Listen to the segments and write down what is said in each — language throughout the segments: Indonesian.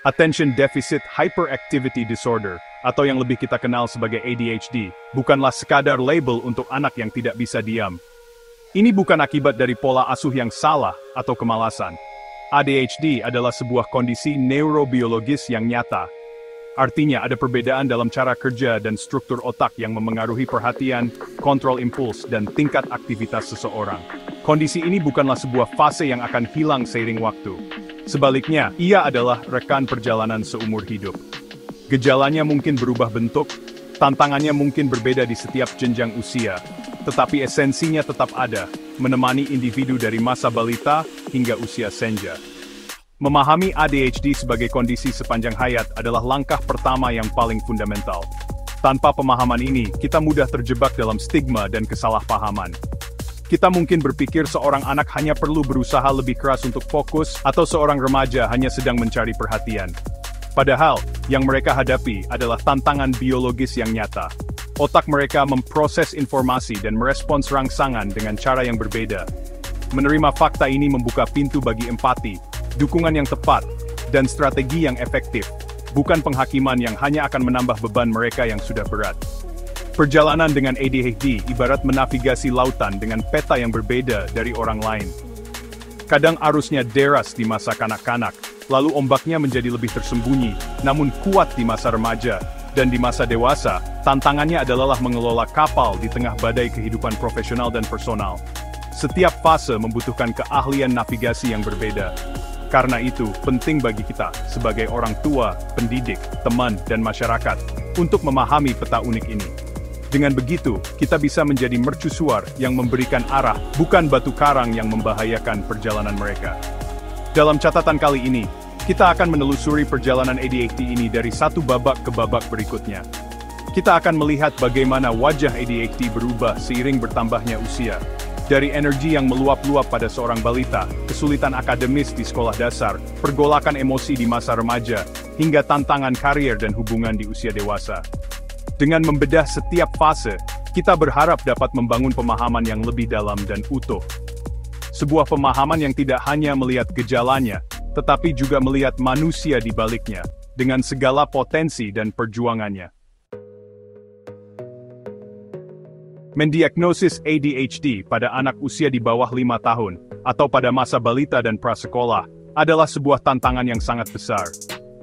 Attention Deficit Hyperactivity Disorder, atau yang lebih kita kenal sebagai ADHD, bukanlah sekadar label untuk anak yang tidak bisa diam. Ini bukan akibat dari pola asuh yang salah atau kemalasan. ADHD adalah sebuah kondisi neurobiologis yang nyata. Artinya ada perbedaan dalam cara kerja dan struktur otak yang memengaruhi perhatian, kontrol impuls, dan tingkat aktivitas seseorang. Kondisi ini bukanlah sebuah fase yang akan hilang seiring waktu. Sebaliknya, ia adalah rekan perjalanan seumur hidup. Gejalanya mungkin berubah bentuk, tantangannya mungkin berbeda di setiap jenjang usia, tetapi esensinya tetap ada, menemani individu dari masa balita hingga usia senja. Memahami ADHD sebagai kondisi sepanjang hayat adalah langkah pertama yang paling fundamental. Tanpa pemahaman ini, kita mudah terjebak dalam stigma dan kesalahpahaman. Kita mungkin berpikir seorang anak hanya perlu berusaha lebih keras untuk fokus, atau seorang remaja hanya sedang mencari perhatian. Padahal, yang mereka hadapi adalah tantangan biologis yang nyata. Otak mereka memproses informasi dan merespons rangsangan dengan cara yang berbeda. Menerima fakta ini membuka pintu bagi empati, dukungan yang tepat, dan strategi yang efektif, bukan penghakiman yang hanya akan menambah beban mereka yang sudah berat. Perjalanan dengan ADHD ibarat menavigasi lautan dengan peta yang berbeda dari orang lain. Kadang arusnya deras di masa kanak-kanak, lalu ombaknya menjadi lebih tersembunyi, namun kuat di masa remaja, dan di masa dewasa, tantangannya adalah mengelola kapal di tengah badai kehidupan profesional dan personal. Setiap fase membutuhkan keahlian navigasi yang berbeda. Karena itu, penting bagi kita, sebagai orang tua, pendidik, teman, dan masyarakat, untuk memahami peta unik ini. Dengan begitu, kita bisa menjadi mercusuar yang memberikan arah, bukan batu karang yang membahayakan perjalanan mereka. Dalam catatan kali ini, kita akan menelusuri perjalanan ADHD ini dari satu babak ke babak berikutnya. Kita akan melihat bagaimana wajah ADHD berubah seiring bertambahnya usia. Dari energi yang meluap-luap pada seorang balita, kesulitan akademis di sekolah dasar, pergolakan emosi di masa remaja, hingga tantangan karier dan hubungan di usia dewasa. Dengan membedah setiap fase, kita berharap dapat membangun pemahaman yang lebih dalam dan utuh. Sebuah pemahaman yang tidak hanya melihat gejalanya, tetapi juga melihat manusia di baliknya, dengan segala potensi dan perjuangannya. Mendiagnosis ADHD pada anak usia di bawah 5 tahun, atau pada masa balita dan prasekolah, adalah sebuah tantangan yang sangat besar.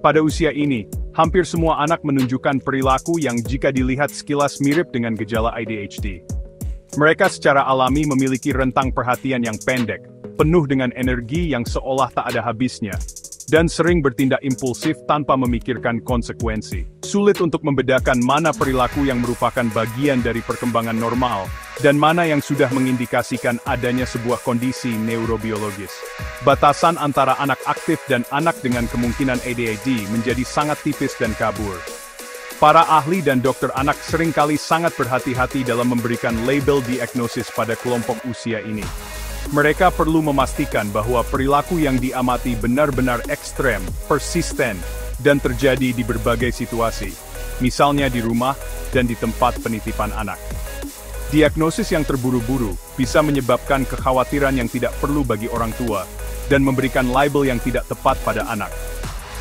Pada usia ini, hampir semua anak menunjukkan perilaku yang jika dilihat sekilas mirip dengan gejala ADHD. Mereka secara alami memiliki rentang perhatian yang pendek, penuh dengan energi yang seolah tak ada habisnya, dan sering bertindak impulsif tanpa memikirkan konsekuensi. Sulit untuk membedakan mana perilaku yang merupakan bagian dari perkembangan normal, dan mana yang sudah mengindikasikan adanya sebuah kondisi neurobiologis. Batasan antara anak aktif dan anak dengan kemungkinan ADHD menjadi sangat tipis dan kabur. Para ahli dan dokter anak seringkali sangat berhati-hati dalam memberikan label diagnosis pada kelompok usia ini. Mereka perlu memastikan bahwa perilaku yang diamati benar-benar ekstrem, persisten, dan terjadi di berbagai situasi, misalnya di rumah dan di tempat penitipan anak. Diagnosis yang terburu-buru bisa menyebabkan kekhawatiran yang tidak perlu bagi orang tua, dan memberikan label yang tidak tepat pada anak.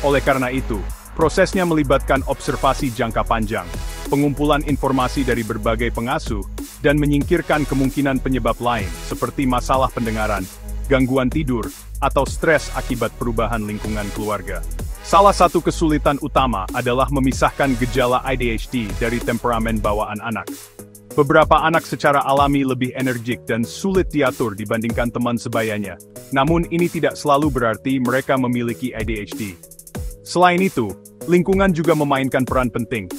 Oleh karena itu, prosesnya melibatkan observasi jangka panjang, pengumpulan informasi dari berbagai pengasuh, dan menyingkirkan kemungkinan penyebab lain, seperti masalah pendengaran, gangguan tidur, atau stres akibat perubahan lingkungan keluarga. Salah satu kesulitan utama adalah memisahkan gejala ADHD dari temperamen bawaan anak. Beberapa anak secara alami lebih energik dan sulit diatur dibandingkan teman sebayanya, namun ini tidak selalu berarti mereka memiliki ADHD. Selain itu, lingkungan juga memainkan peran penting.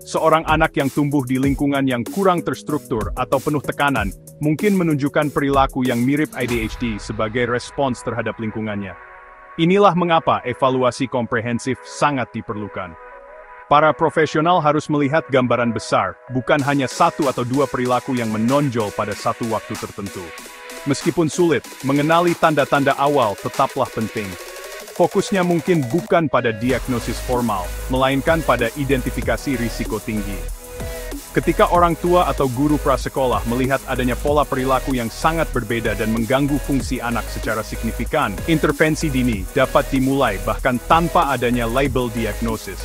Seorang anak yang tumbuh di lingkungan yang kurang terstruktur atau penuh tekanan, mungkin menunjukkan perilaku yang mirip ADHD sebagai respons terhadap lingkungannya. Inilah mengapa evaluasi komprehensif sangat diperlukan. Para profesional harus melihat gambaran besar, bukan hanya satu atau dua perilaku yang menonjol pada satu waktu tertentu. Meskipun sulit, mengenali tanda-tanda awal tetaplah penting. Fokusnya mungkin bukan pada diagnosis formal, melainkan pada identifikasi risiko tinggi. Ketika orang tua atau guru prasekolah melihat adanya pola perilaku yang sangat berbeda dan mengganggu fungsi anak secara signifikan, intervensi dini dapat dimulai bahkan tanpa adanya label diagnosis.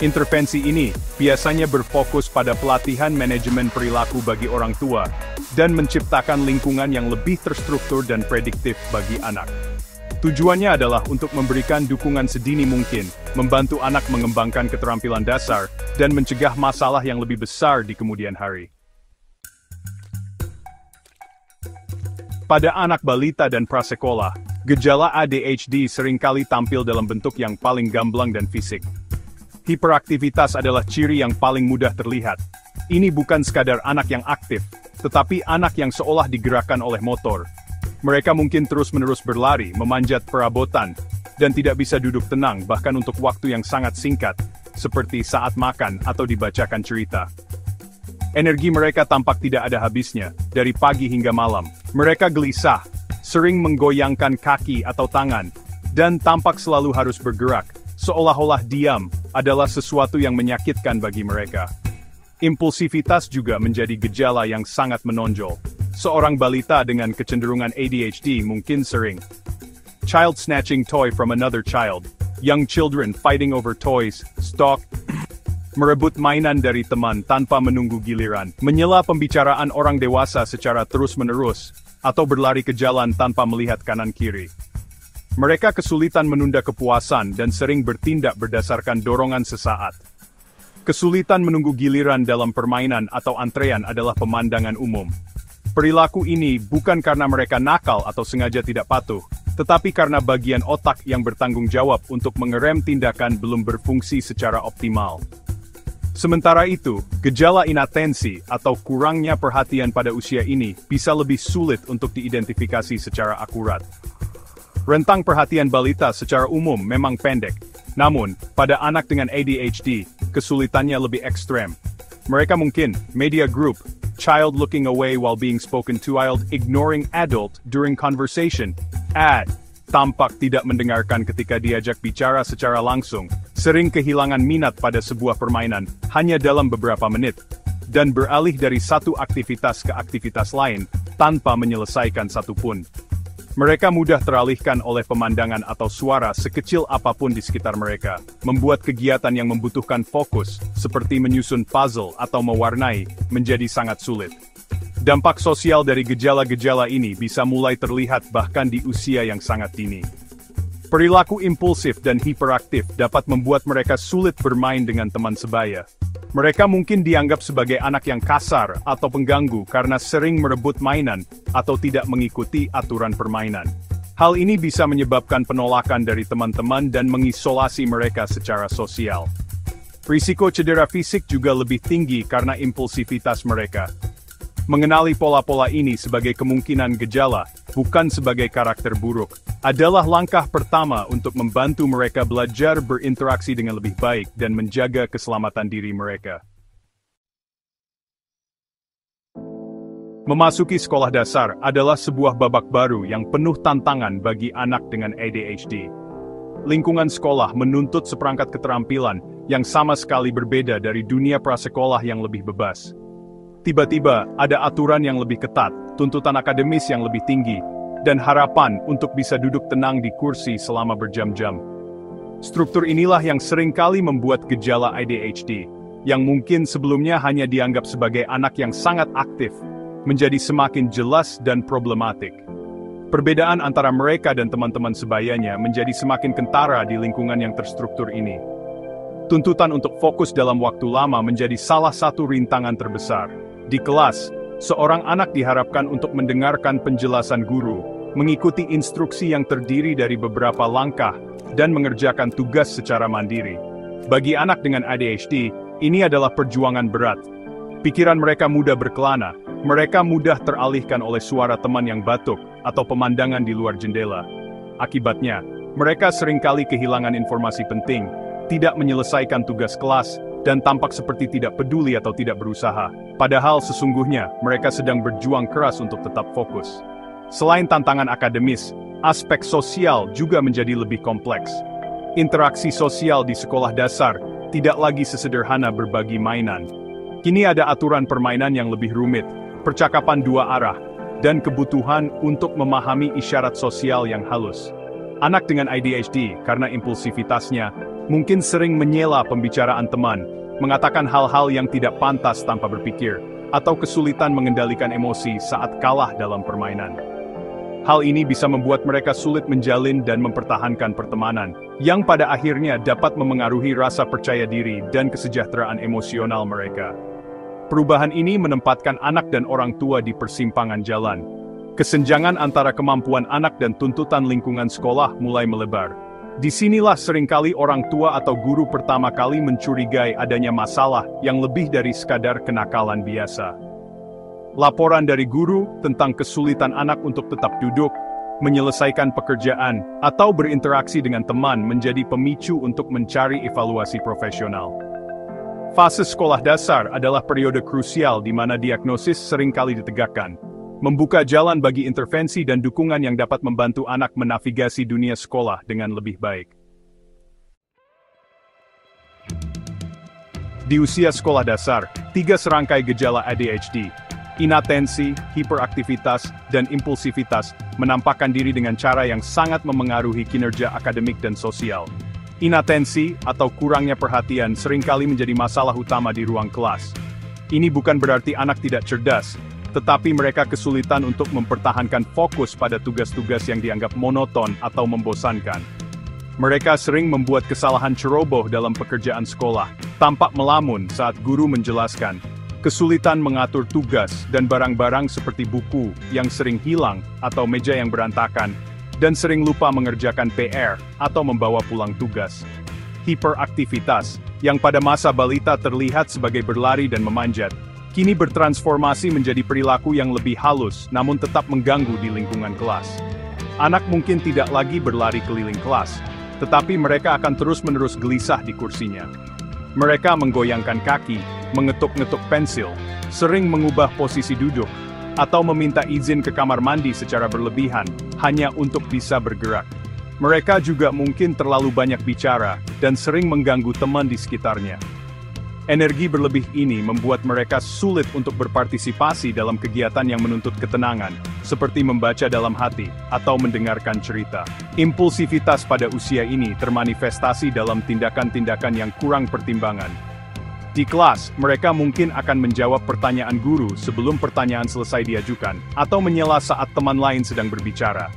Intervensi ini biasanya berfokus pada pelatihan manajemen perilaku bagi orang tua dan menciptakan lingkungan yang lebih terstruktur dan prediktif bagi anak. Tujuannya adalah untuk memberikan dukungan sedini mungkin, membantu anak mengembangkan keterampilan dasar, dan mencegah masalah yang lebih besar di kemudian hari. Pada anak balita dan prasekolah, gejala ADHD seringkali tampil dalam bentuk yang paling gamblang dan fisik. Hiperaktivitas adalah ciri yang paling mudah terlihat. Ini bukan sekadar anak yang aktif, tetapi anak yang seolah digerakkan oleh motor. Mereka mungkin terus-menerus berlari, memanjat perabotan, dan tidak bisa duduk tenang bahkan untuk waktu yang sangat singkat, seperti saat makan atau dibacakan cerita. Energi mereka tampak tidak ada habisnya, dari pagi hingga malam. Mereka gelisah, sering menggoyangkan kaki atau tangan, dan tampak selalu harus bergerak, seolah-olah diam adalah sesuatu yang menyakitkan bagi mereka. Impulsivitas juga menjadi gejala yang sangat menonjol. Seorang balita dengan kecenderungan ADHD mungkin sering child snatching toy from another child, young children fighting over toys, stalk, merebut mainan dari teman tanpa menunggu giliran, menyela pembicaraan orang dewasa secara terus-menerus, atau berlari ke jalan tanpa melihat kanan-kiri. Mereka kesulitan menunda kepuasan dan sering bertindak berdasarkan dorongan sesaat. Kesulitan menunggu giliran dalam permainan atau antrean adalah pemandangan umum. Perilaku ini bukan karena mereka nakal atau sengaja tidak patuh, tetapi karena bagian otak yang bertanggung jawab untuk mengerem tindakan belum berfungsi secara optimal. Sementara itu, gejala inatensi atau kurangnya perhatian pada usia ini bisa lebih sulit untuk diidentifikasi secara akurat. Rentang perhatian balita secara umum memang pendek, namun pada anak dengan ADHD, kesulitannya lebih ekstrem. Mereka mungkin media group, child looking away while being spoken to, child ignoring adult during conversation, tampak tidak mendengarkan ketika diajak bicara secara langsung, sering kehilangan minat pada sebuah permainan hanya dalam beberapa menit, dan beralih dari satu aktivitas ke aktivitas lain tanpa menyelesaikan satu pun. Mereka mudah teralihkan oleh pemandangan atau suara sekecil apapun di sekitar mereka, membuat kegiatan yang membutuhkan fokus, seperti menyusun puzzle atau mewarnai, menjadi sangat sulit. Dampak sosial dari gejala-gejala ini bisa mulai terlihat bahkan di usia yang sangat dini. Perilaku impulsif dan hiperaktif dapat membuat mereka sulit bermain dengan teman sebaya. Mereka mungkin dianggap sebagai anak yang kasar atau pengganggu karena sering merebut mainan atau tidak mengikuti aturan permainan. Hal ini bisa menyebabkan penolakan dari teman-teman dan mengisolasi mereka secara sosial. Risiko cedera fisik juga lebih tinggi karena impulsivitas mereka. Mengenali pola-pola ini sebagai kemungkinan gejala, bukan sebagai karakter buruk, adalah langkah pertama untuk membantu mereka belajar berinteraksi dengan lebih baik dan menjaga keselamatan diri mereka. Memasuki sekolah dasar adalah sebuah babak baru yang penuh tantangan bagi anak dengan ADHD. Lingkungan sekolah menuntut seperangkat keterampilan yang sama sekali berbeda dari dunia prasekolah yang lebih bebas. Tiba-tiba, ada aturan yang lebih ketat, tuntutan akademis yang lebih tinggi, dan harapan untuk bisa duduk tenang di kursi selama berjam-jam. Struktur inilah yang seringkali membuat gejala ADHD, yang mungkin sebelumnya hanya dianggap sebagai anak yang sangat aktif, menjadi semakin jelas dan problematik. Perbedaan antara mereka dan teman-teman sebayanya menjadi semakin kentara di lingkungan yang terstruktur ini. Tuntutan untuk fokus dalam waktu lama menjadi salah satu rintangan terbesar. Di kelas, seorang anak diharapkan untuk mendengarkan penjelasan guru, mengikuti instruksi yang terdiri dari beberapa langkah, dan mengerjakan tugas secara mandiri. Bagi anak dengan ADHD, ini adalah perjuangan berat. Pikiran mereka mudah berkelana, mereka mudah teralihkan oleh suara teman yang batuk, atau pemandangan di luar jendela. Akibatnya, mereka seringkali kehilangan informasi penting, tidak menyelesaikan tugas kelas, dan tampak seperti tidak peduli atau tidak berusaha. Padahal sesungguhnya, mereka sedang berjuang keras untuk tetap fokus. Selain tantangan akademis, aspek sosial juga menjadi lebih kompleks. Interaksi sosial di sekolah dasar tidak lagi sesederhana berbagi mainan. Kini ada aturan permainan yang lebih rumit, percakapan dua arah, dan kebutuhan untuk memahami isyarat sosial yang halus. Anak dengan ADHD, karena impulsivitasnya, mungkin sering menyela pembicaraan teman, mengatakan hal-hal yang tidak pantas tanpa berpikir, atau kesulitan mengendalikan emosi saat kalah dalam permainan. Hal ini bisa membuat mereka sulit menjalin dan mempertahankan pertemanan, yang pada akhirnya dapat memengaruhi rasa percaya diri dan kesejahteraan emosional mereka. Perubahan ini menempatkan anak dan orang tua di persimpangan jalan. Kesenjangan antara kemampuan anak dan tuntutan lingkungan sekolah mulai melebar. Disinilah seringkali orang tua atau guru pertama kali mencurigai adanya masalah yang lebih dari sekadar kenakalan biasa. Laporan dari guru tentang kesulitan anak untuk tetap duduk, menyelesaikan pekerjaan, atau berinteraksi dengan teman menjadi pemicu untuk mencari evaluasi profesional. Fase sekolah dasar adalah periode krusial di mana diagnosis seringkali ditegakkan, membuka jalan bagi intervensi dan dukungan yang dapat membantu anak menavigasi dunia sekolah dengan lebih baik. Di usia sekolah dasar, 3 serangkai gejala ADHD, inatensi, hiperaktivitas, dan impulsivitas, menampakkan diri dengan cara yang sangat memengaruhi kinerja akademik dan sosial. Inatensi atau kurangnya perhatian seringkali menjadi masalah utama di ruang kelas. Ini bukan berarti anak tidak cerdas, tetapi mereka kesulitan untuk mempertahankan fokus pada tugas-tugas yang dianggap monoton atau membosankan. Mereka sering membuat kesalahan ceroboh dalam pekerjaan sekolah, tampak melamun saat guru menjelaskan, kesulitan mengatur tugas dan barang-barang seperti buku yang sering hilang atau meja yang berantakan, dan sering lupa mengerjakan PR atau membawa pulang tugas. Hiperaktivitas, yang pada masa balita terlihat sebagai berlari dan memanjat, kini bertransformasi menjadi perilaku yang lebih halus namun tetap mengganggu di lingkungan kelas. Anak mungkin tidak lagi berlari keliling kelas, tetapi mereka akan terus-menerus gelisah di kursinya. Mereka menggoyangkan kaki, mengetuk-ngetuk pensil, sering mengubah posisi duduk, atau meminta izin ke kamar mandi secara berlebihan, hanya untuk bisa bergerak. Mereka juga mungkin terlalu banyak bicara, dan sering mengganggu teman di sekitarnya. Energi berlebih ini membuat mereka sulit untuk berpartisipasi dalam kegiatan yang menuntut ketenangan, seperti membaca dalam hati, atau mendengarkan cerita. Impulsivitas pada usia ini termanifestasi dalam tindakan-tindakan yang kurang pertimbangan. Di kelas, mereka mungkin akan menjawab pertanyaan guru sebelum pertanyaan selesai diajukan, atau menyela saat teman lain sedang berbicara.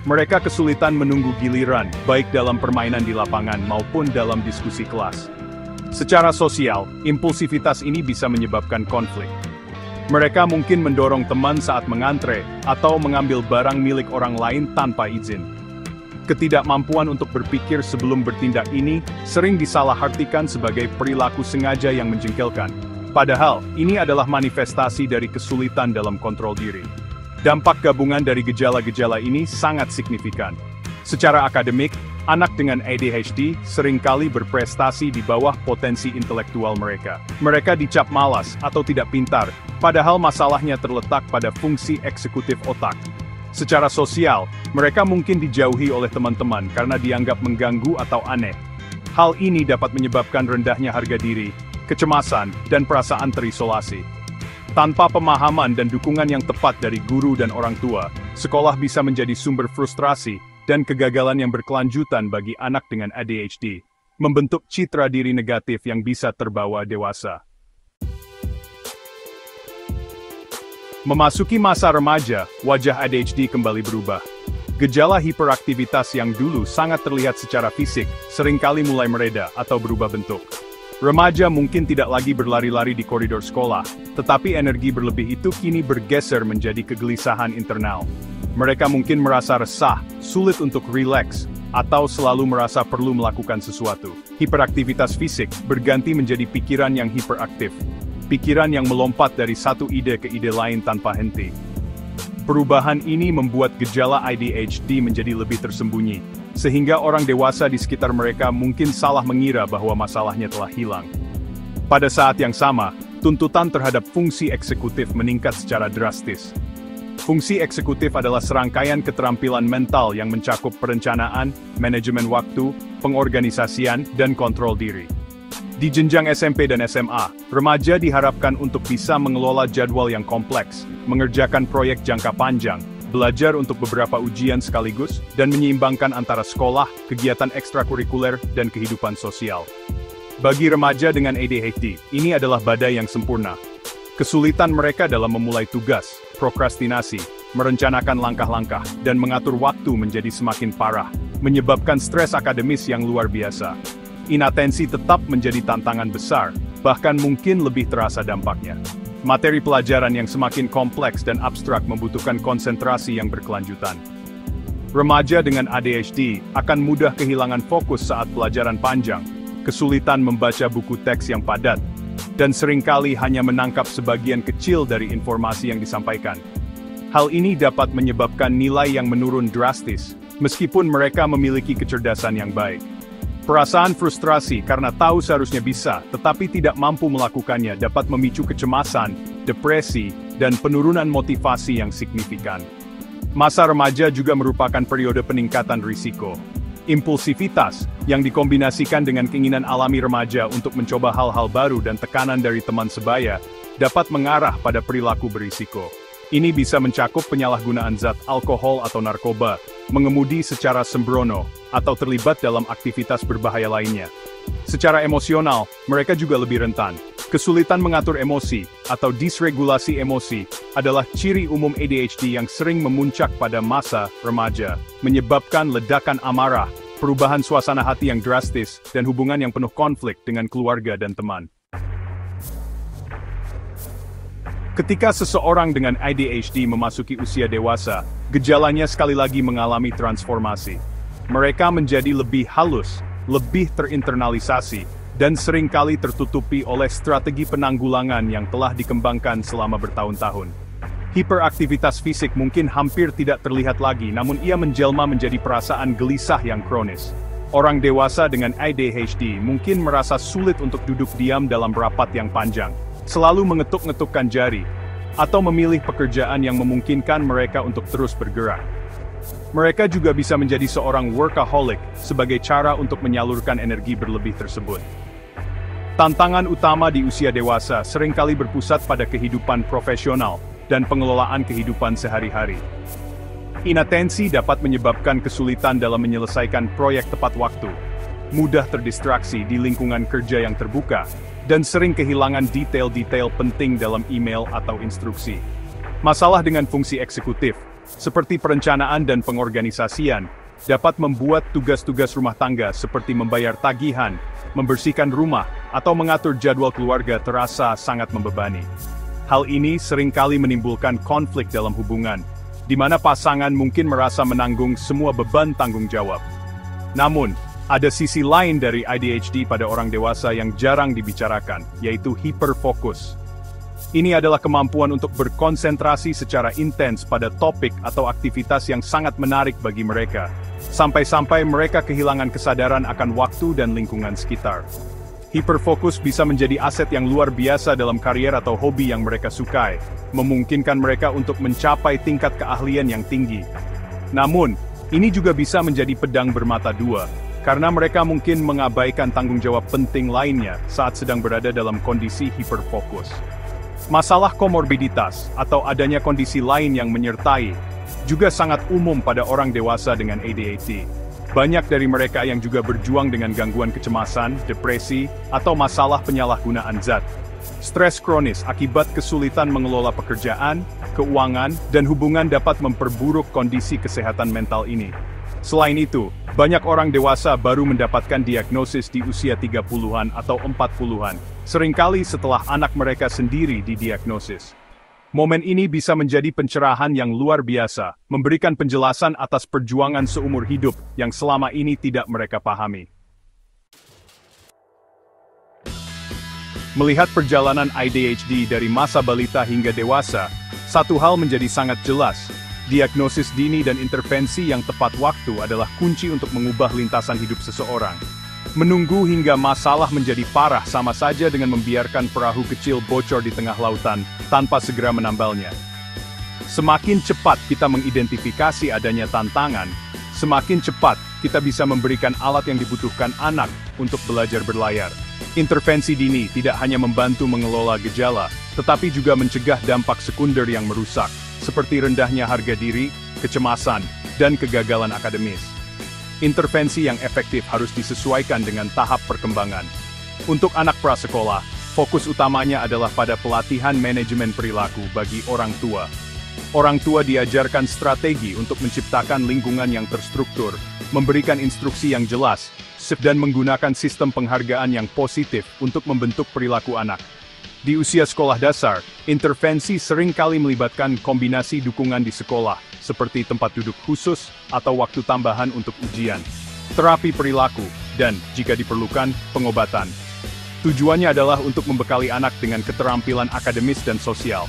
Mereka kesulitan menunggu giliran, baik dalam permainan di lapangan maupun dalam diskusi kelas. Secara sosial, impulsivitas ini bisa menyebabkan konflik. Mereka mungkin mendorong teman saat mengantre, atau mengambil barang milik orang lain tanpa izin. Ketidakmampuan untuk berpikir sebelum bertindak ini sering disalahartikan sebagai perilaku sengaja yang menjengkelkan. Padahal, ini adalah manifestasi dari kesulitan dalam kontrol diri. Dampak gabungan dari gejala-gejala ini sangat signifikan. Secara akademik, anak dengan ADHD seringkali berprestasi di bawah potensi intelektual mereka. Mereka dicap malas atau tidak pintar, padahal masalahnya terletak pada fungsi eksekutif otak. Secara sosial, mereka mungkin dijauhi oleh teman-teman karena dianggap mengganggu atau aneh. Hal ini dapat menyebabkan rendahnya harga diri, kecemasan, dan perasaan terisolasi. Tanpa pemahaman dan dukungan yang tepat dari guru dan orang tua, sekolah bisa menjadi sumber frustrasi dan kegagalan yang berkelanjutan bagi anak dengan ADHD, membentuk citra diri negatif yang bisa terbawa dewasa. Memasuki masa remaja, wajah ADHD kembali berubah. Gejala hiperaktivitas yang dulu sangat terlihat secara fisik, seringkali mulai mereda atau berubah bentuk. Remaja mungkin tidak lagi berlari-lari di koridor sekolah, tetapi energi berlebih itu kini bergeser menjadi kegelisahan internal. Mereka mungkin merasa resah, sulit untuk rileks, atau selalu merasa perlu melakukan sesuatu. Hiperaktivitas fisik berganti menjadi pikiran yang hiperaktif. Pikiran yang melompat dari satu ide ke ide lain tanpa henti. Perubahan ini membuat gejala ADHD menjadi lebih tersembunyi, sehingga orang dewasa di sekitar mereka mungkin salah mengira bahwa masalahnya telah hilang. Pada saat yang sama, tuntutan terhadap fungsi eksekutif meningkat secara drastis. Fungsi eksekutif adalah serangkaian keterampilan mental yang mencakup perencanaan, manajemen waktu, pengorganisasian, dan kontrol diri. Di jenjang SMP dan SMA, remaja diharapkan untuk bisa mengelola jadwal yang kompleks, mengerjakan proyek jangka panjang, belajar untuk beberapa ujian sekaligus, dan menyeimbangkan antara sekolah, kegiatan ekstrakurikuler, dan kehidupan sosial. Bagi remaja dengan ADHD, ini adalah badai yang sempurna. Kesulitan mereka dalam memulai tugas, prokrastinasi, merencanakan langkah-langkah, dan mengatur waktu menjadi semakin parah, menyebabkan stres akademis yang luar biasa. Inatensi tetap menjadi tantangan besar, bahkan mungkin lebih terasa dampaknya. Materi pelajaran yang semakin kompleks dan abstrak membutuhkan konsentrasi yang berkelanjutan. Remaja dengan ADHD akan mudah kehilangan fokus saat pelajaran panjang, kesulitan membaca buku teks yang padat, dan seringkali hanya menangkap sebagian kecil dari informasi yang disampaikan. Hal ini dapat menyebabkan nilai yang menurun drastis, meskipun mereka memiliki kecerdasan yang baik. Perasaan frustrasi karena tahu seharusnya bisa, tetapi tidak mampu melakukannya dapat memicu kecemasan, depresi, dan penurunan motivasi yang signifikan. Masa remaja juga merupakan periode peningkatan risiko. Impulsivitas, yang dikombinasikan dengan keinginan alami remaja untuk mencoba hal-hal baru dan tekanan dari teman sebaya, dapat mengarah pada perilaku berisiko. Ini bisa mencakup penyalahgunaan zat alkohol atau narkoba, mengemudi secara sembrono, atau terlibat dalam aktivitas berbahaya lainnya. Secara emosional, mereka juga lebih rentan. Kesulitan mengatur emosi, atau disregulasi emosi, adalah ciri umum ADHD yang sering memuncak pada masa remaja, menyebabkan ledakan amarah, perubahan suasana hati yang drastis, dan hubungan yang penuh konflik dengan keluarga dan teman. Ketika seseorang dengan ADHD memasuki usia dewasa, gejalanya sekali lagi mengalami transformasi. Mereka menjadi lebih halus, lebih terinternalisasi, dan seringkali tertutupi oleh strategi penanggulangan yang telah dikembangkan selama bertahun-tahun. Hiperaktivitas fisik mungkin hampir tidak terlihat lagi, namun ia menjelma menjadi perasaan gelisah yang kronis. Orang dewasa dengan ADHD mungkin merasa sulit untuk duduk diam dalam rapat yang panjang, selalu mengetuk-ngetukkan jari, atau memilih pekerjaan yang memungkinkan mereka untuk terus bergerak. Mereka juga bisa menjadi seorang workaholic sebagai cara untuk menyalurkan energi berlebih tersebut. Tantangan utama di usia dewasa seringkali berpusat pada kehidupan profesional dan pengelolaan kehidupan sehari-hari. Inatensi dapat menyebabkan kesulitan dalam menyelesaikan proyek tepat waktu, mudah terdistraksi di lingkungan kerja yang terbuka, dan sering kehilangan detail-detail penting dalam email atau instruksi. Masalah dengan fungsi eksekutif, seperti perencanaan dan pengorganisasian, dapat membuat tugas-tugas rumah tangga seperti membayar tagihan, membersihkan rumah, atau mengatur jadwal keluarga terasa sangat membebani. Hal ini seringkali menimbulkan konflik dalam hubungan, di mana pasangan mungkin merasa menanggung semua beban tanggung jawab. Namun, ada sisi lain dari ADHD pada orang dewasa yang jarang dibicarakan, yaitu hiperfokus. Ini adalah kemampuan untuk berkonsentrasi secara intens pada topik atau aktivitas yang sangat menarik bagi mereka, sampai-sampai mereka kehilangan kesadaran akan waktu dan lingkungan sekitar. Hiperfokus bisa menjadi aset yang luar biasa dalam karier atau hobi yang mereka sukai, memungkinkan mereka untuk mencapai tingkat keahlian yang tinggi. Namun, ini juga bisa menjadi pedang bermata dua, karena mereka mungkin mengabaikan tanggung jawab penting lainnya saat sedang berada dalam kondisi hiperfokus. Masalah komorbiditas atau adanya kondisi lain yang menyertai juga sangat umum pada orang dewasa dengan ADHD. Banyak dari mereka yang juga berjuang dengan gangguan kecemasan, depresi, atau masalah penyalahgunaan zat. Stres kronis akibat kesulitan mengelola pekerjaan, keuangan, dan hubungan dapat memperburuk kondisi kesehatan mental ini. Selain itu, banyak orang dewasa baru mendapatkan diagnosis di usia 30-an atau 40-an, seringkali setelah anak mereka sendiri didiagnosis. Momen ini bisa menjadi pencerahan yang luar biasa, memberikan penjelasan atas perjuangan seumur hidup yang selama ini tidak mereka pahami. Melihat perjalanan ADHD dari masa balita hingga dewasa, satu hal menjadi sangat jelas. Diagnosis dini dan intervensi yang tepat waktu adalah kunci untuk mengubah lintasan hidup seseorang. Menunggu hingga masalah menjadi parah sama saja dengan membiarkan perahu kecil bocor di tengah lautan tanpa segera menambalnya. Semakin cepat kita mengidentifikasi adanya tantangan, Semakin cepat, kita bisa memberikan alat yang dibutuhkan anak untuk belajar berlayar. Intervensi dini tidak hanya membantu mengelola gejala, tetapi juga mencegah dampak sekunder yang merusak, seperti rendahnya harga diri, kecemasan, dan kegagalan akademis. Intervensi yang efektif harus disesuaikan dengan tahap perkembangan. Untuk anak prasekolah, fokus utamanya adalah pada pelatihan manajemen perilaku bagi orang tua. Orang tua diajarkan strategi untuk menciptakan lingkungan yang terstruktur, memberikan instruksi yang jelas, dan menggunakan sistem penghargaan yang positif untuk membentuk perilaku anak. Di usia sekolah dasar, intervensi seringkali melibatkan kombinasi dukungan di sekolah, seperti tempat duduk khusus atau waktu tambahan untuk ujian, terapi perilaku, dan, jika diperlukan, pengobatan. Tujuannya adalah untuk membekali anak dengan keterampilan akademis dan sosial.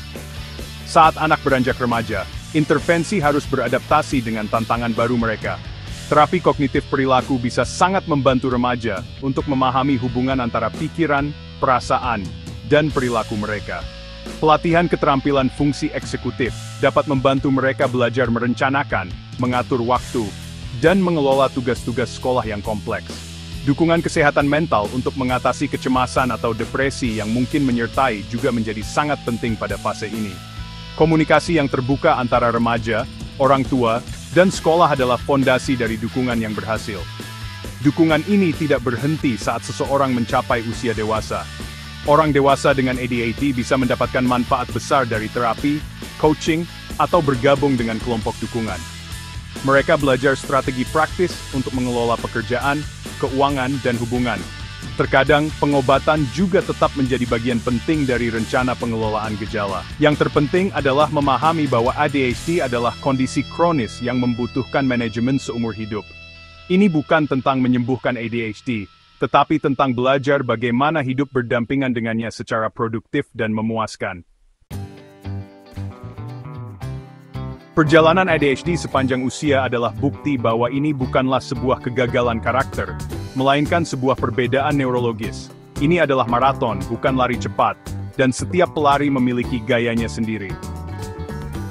Saat anak beranjak remaja, intervensi harus beradaptasi dengan tantangan baru mereka. Terapi kognitif perilaku bisa sangat membantu remaja untuk memahami hubungan antara pikiran, perasaan, dan perilaku mereka. Pelatihan keterampilan fungsi eksekutif dapat membantu mereka belajar merencanakan, mengatur waktu, dan mengelola tugas-tugas sekolah yang kompleks. Dukungan kesehatan mental untuk mengatasi kecemasan atau depresi yang mungkin menyertai juga menjadi sangat penting pada fase ini. Komunikasi yang terbuka antara remaja, orang tua, dan sekolah adalah fondasi dari dukungan yang berhasil. Dukungan ini tidak berhenti saat seseorang mencapai usia dewasa. Orang dewasa dengan ADHD bisa mendapatkan manfaat besar dari terapi, coaching, atau bergabung dengan kelompok dukungan. Mereka belajar strategi praktis untuk mengelola pekerjaan, keuangan, dan hubungan. Terkadang, pengobatan juga tetap menjadi bagian penting dari rencana pengelolaan gejala. Yang terpenting adalah memahami bahwa ADHD adalah kondisi kronis yang membutuhkan manajemen seumur hidup. Ini bukan tentang menyembuhkan ADHD, tetapi tentang belajar bagaimana hidup berdampingan dengannya secara produktif dan memuaskan. Perjalanan ADHD sepanjang usia adalah bukti bahwa ini bukanlah sebuah kegagalan karakter, melainkan sebuah perbedaan neurologis. Ini adalah maraton, bukan lari cepat, dan setiap pelari memiliki gayanya sendiri.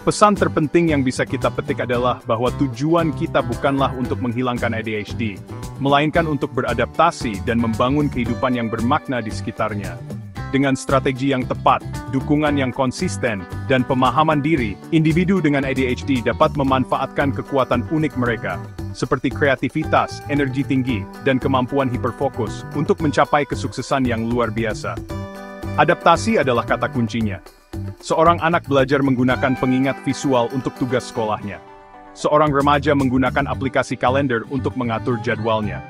Pesan terpenting yang bisa kita petik adalah bahwa tujuan kita bukanlah untuk menghilangkan ADHD, melainkan untuk beradaptasi dan membangun kehidupan yang bermakna di sekitarnya. Dengan strategi yang tepat, dukungan yang konsisten, dan pemahaman diri, individu dengan ADHD dapat memanfaatkan kekuatan unik mereka, seperti kreativitas, energi tinggi, dan kemampuan hiperfokus untuk mencapai kesuksesan yang luar biasa. Adaptasi adalah kata kuncinya. Seorang anak belajar menggunakan pengingat visual untuk tugas sekolahnya. Seorang remaja menggunakan aplikasi kalender untuk mengatur jadwalnya.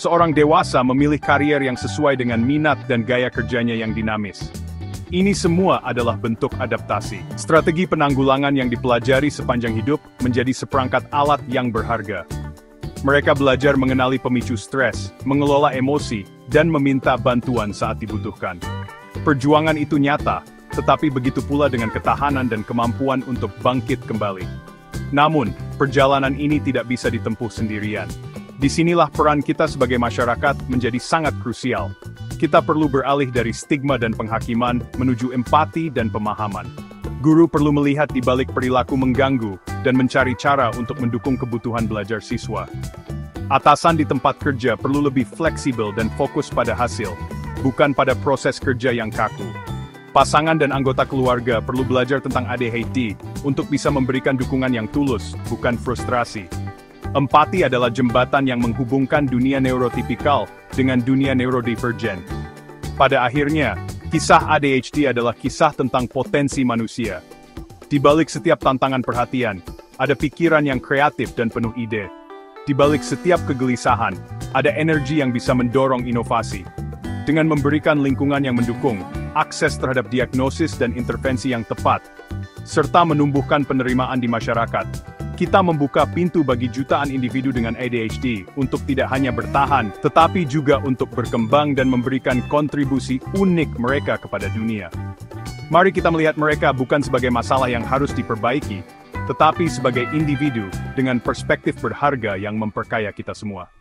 Seorang dewasa memilih karier yang sesuai dengan minat dan gaya kerjanya yang dinamis. Ini semua adalah bentuk adaptasi. Strategi penanggulangan yang dipelajari sepanjang hidup menjadi seperangkat alat yang berharga. Mereka belajar mengenali pemicu stres, mengelola emosi, dan meminta bantuan saat dibutuhkan. Perjuangan itu nyata, tetapi begitu pula dengan ketahanan dan kemampuan untuk bangkit kembali. Namun, perjalanan ini tidak bisa ditempuh sendirian. Disinilah peran kita sebagai masyarakat menjadi sangat krusial. Kita perlu beralih dari stigma dan penghakiman menuju empati dan pemahaman. Guru perlu melihat di balik perilaku mengganggu dan mencari cara untuk mendukung kebutuhan belajar siswa. Atasan di tempat kerja perlu lebih fleksibel dan fokus pada hasil, bukan pada proses kerja yang kaku. Pasangan dan anggota keluarga perlu belajar tentang ADHD untuk bisa memberikan dukungan yang tulus, bukan frustrasi. Empati adalah jembatan yang menghubungkan dunia neurotipikal dengan dunia neurodivergen. Pada akhirnya, kisah ADHD adalah kisah tentang potensi manusia. Di balik setiap tantangan perhatian, ada pikiran yang kreatif dan penuh ide. Di balik setiap kegelisahan, ada energi yang bisa mendorong inovasi. Dengan memberikan lingkungan yang mendukung, akses terhadap diagnosis dan intervensi yang tepat, serta menumbuhkan penerimaan di masyarakat, kita membuka pintu bagi jutaan individu dengan ADHD untuk tidak hanya bertahan, tetapi juga untuk berkembang dan memberikan kontribusi unik mereka kepada dunia. Mari kita melihat mereka bukan sebagai masalah yang harus diperbaiki, tetapi sebagai individu dengan perspektif berharga yang memperkaya kita semua.